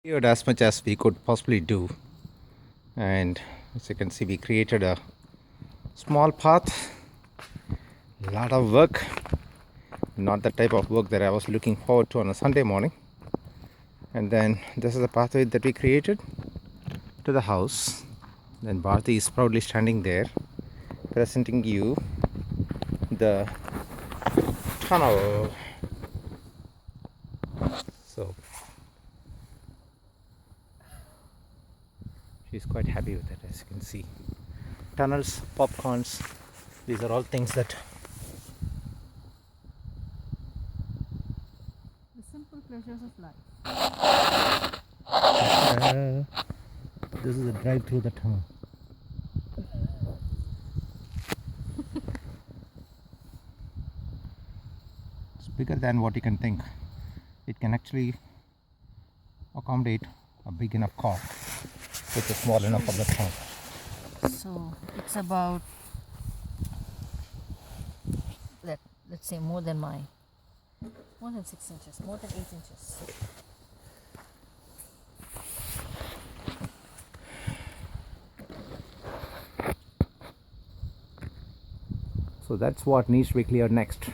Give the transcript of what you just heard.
Cleared as much as we could possibly do, and as you can see, we created a small path. A lot of work, not the type of work that I was looking forward to on a Sunday morning. And then this is the pathway that we created to the house. Then Bharti is proudly standing there, presenting you the tunnel. So she's quite happy with it, as you can see. Tunnels, popcorns, these are all things that The simple pleasures of life. this is a drive through the tunnel. It's bigger than what you can think. It can actually accommodate a big enough car with a small enough of the trunk. So it's about, let's say, more than 6 inches, more than 8 inches. So that's what needs to be cleared next.